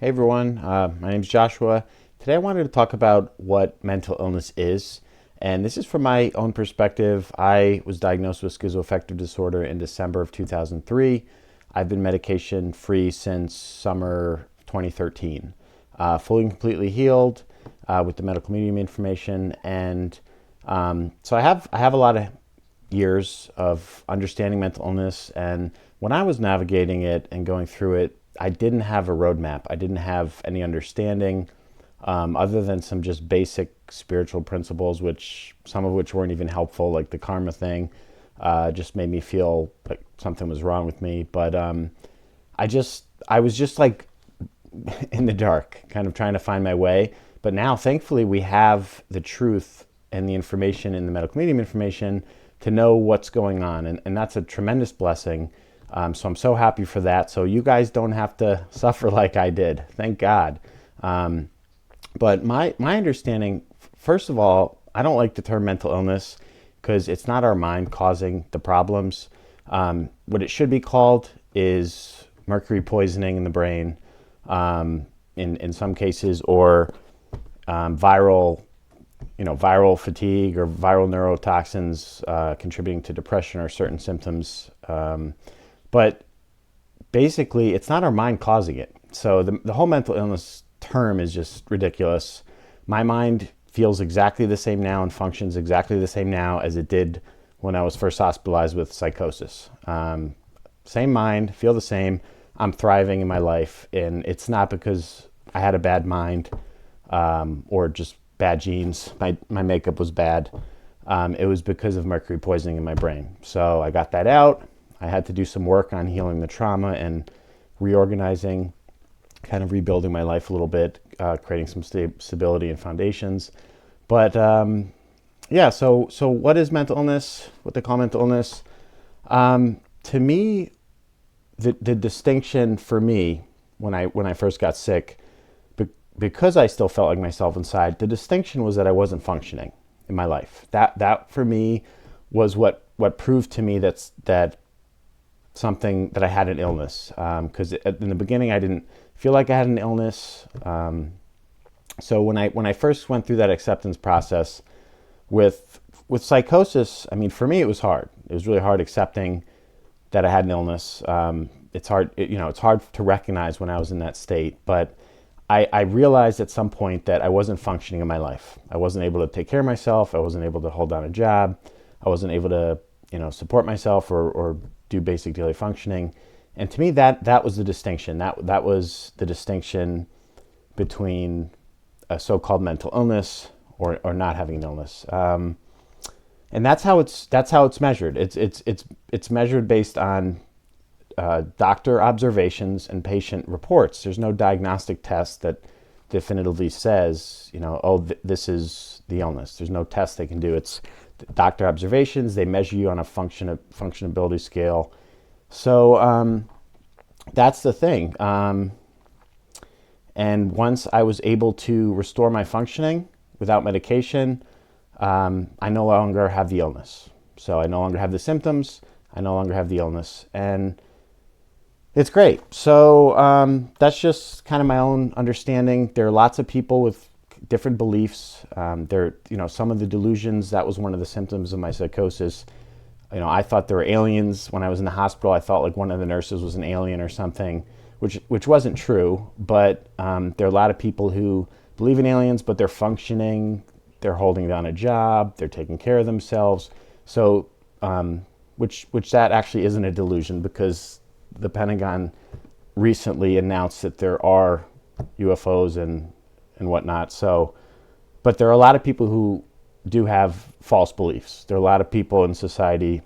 Hey everyone, my name is Joshua. Today I wanted to talk about what mental illness is, and this is from my own perspective. I was diagnosed with schizoaffective disorder in December of 2003. I've been medication free since summer 2013, fully and completely healed with the medical medium information, and so I have a lot of years of understanding mental illness. And when I was navigating it and going through it, I didn't have a roadmap. I didn't have any understanding other than some just basic spiritual principles, which some of which weren't even helpful, like the karma thing. Just made me feel like something was wrong with me. But I was just like in the dark, kind of trying to find my way. But now, thankfully, we have the truth and the information in the medical medium information to know what's going on. And that's a tremendous blessing. So I'm so happy for that. So you guys don't have to suffer like I did. Thank God. But my understanding, first of all, I don't like the term mental illness because it's not our mind causing the problems. What it should be called is mercury poisoning in the brain, in some cases, or viral fatigue or viral neurotoxins contributing to depression or certain symptoms. But basically, it's not our mind causing it. So the whole mental illness term is just ridiculous. My mind feels exactly the same now and functions exactly the same now as it did when I was first hospitalized with psychosis. Same mind, feel the same. I'm thriving in my life, and it's not because I had a bad mind or just bad genes. My makeup was bad. It was because of mercury poisoning in my brain. So I got that out. I had to do some work on healing the trauma and reorganizing, kind of rebuilding my life a little bit, creating some stability and foundations. But so what is mental illness? What they call mental illness? To me, the distinction for me when I first got sick, because I still felt like myself inside, the distinction was that I wasn't functioning in my life. That for me was what proved to me that something that I had an illness. Because in the beginning I didn't feel like I had an illness. So when I first went through that acceptance process with psychosis, I mean, for me it was hard. It was really hard accepting that I had an illness. It's hard, it's hard to recognize when I was in that state, but I realized at some point that I wasn't functioning in my life. I wasn't able to take care of myself. I wasn't able to hold down a job. I wasn't able to, support myself or do basic daily functioning. And to me, that was the distinction. That was the distinction between a so-called mental illness or not having an illness. And that's how it's measured. It's measured based on doctor observations and patient reports. There's no diagnostic test that definitively says, this is the illness. There's no test they can do. It's doctor observations. They measure you on a functionability scale. So that's the thing. And once I was able to restore my functioning without medication, I no longer have the illness. So I no longer have the symptoms. I no longer have the illness. And it's great. So that's just kind of my own understanding. There are lots of people with different beliefs. Some of the delusions, that was one of the symptoms of my psychosis. I thought there were aliens when I was in the hospital. I felt like one of the nurses was an alien or something, which wasn't true. But there are a lot of people who believe in aliens, but they're functioning. They're holding down a job. They're taking care of themselves. So, which that actually isn't a delusion, because the Pentagon recently announced that there are UFOs and whatnot. So, but there are a lot of people who do have false beliefs. There are a lot of people in society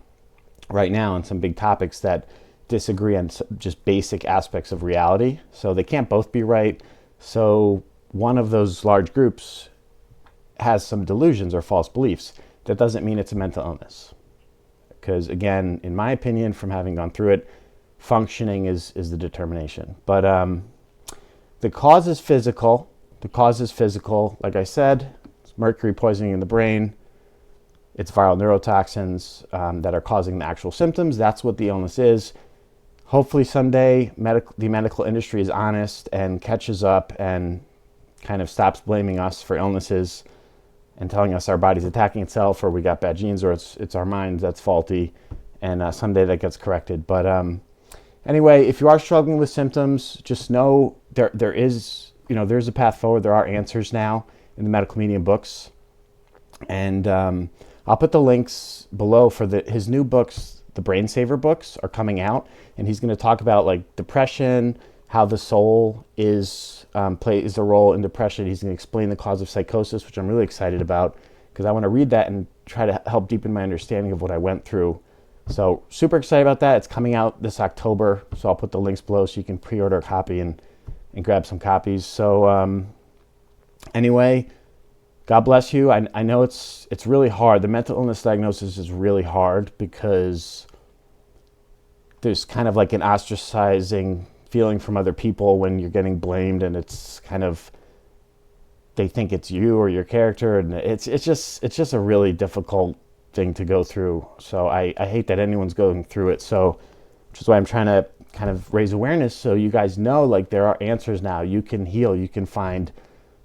right now on some big topics that disagree on just basic aspects of reality. So they can't both be right. So one of those large groups has some delusions or false beliefs. That doesn't mean it's a mental illness. Because again, in my opinion, from having gone through it, functioning is the determination. But the cause is physical. Like I said, it's mercury poisoning in the brain. It's viral neurotoxins that are causing the actual symptoms. That's what the illness is. hopefully someday the medical industry is honest and catches up and kind of stops blaming us for illnesses and telling us our body's attacking itself, or we got bad genes, or it's our mind that's faulty, and someday that gets corrected. But anyway, if you are struggling with symptoms, just know there's a path forward. There are answers now in the medical medium books, and I'll put the links below for his new books. The Brain Saver books are coming out, and he's going to talk about like depression, how the soul plays a role in depression. He's going to explain the cause of psychosis, which I'm really excited about because I want to read that and try to help deepen my understanding of what I went through. So super excited about that. It's coming out this October, so I'll put the links below so you can pre-order a copy and grab some copies. So anyway, God bless you. I know it's really hard. The mental illness diagnosis is really hard because there's kind of like an ostracizing feeling from other people when you're getting blamed, and it's kind of, they think it's you or your character, and it's just a really difficult thing to go through. So I hate that anyone's going through it. So which is why I'm trying to kind of raise awareness so you guys know, like, there are answers now. You can heal. You can find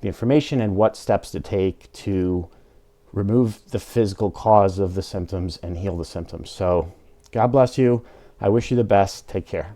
the information and what steps to take to remove the physical cause of the symptoms and heal the symptoms. So God bless you. I wish you the best. Take care.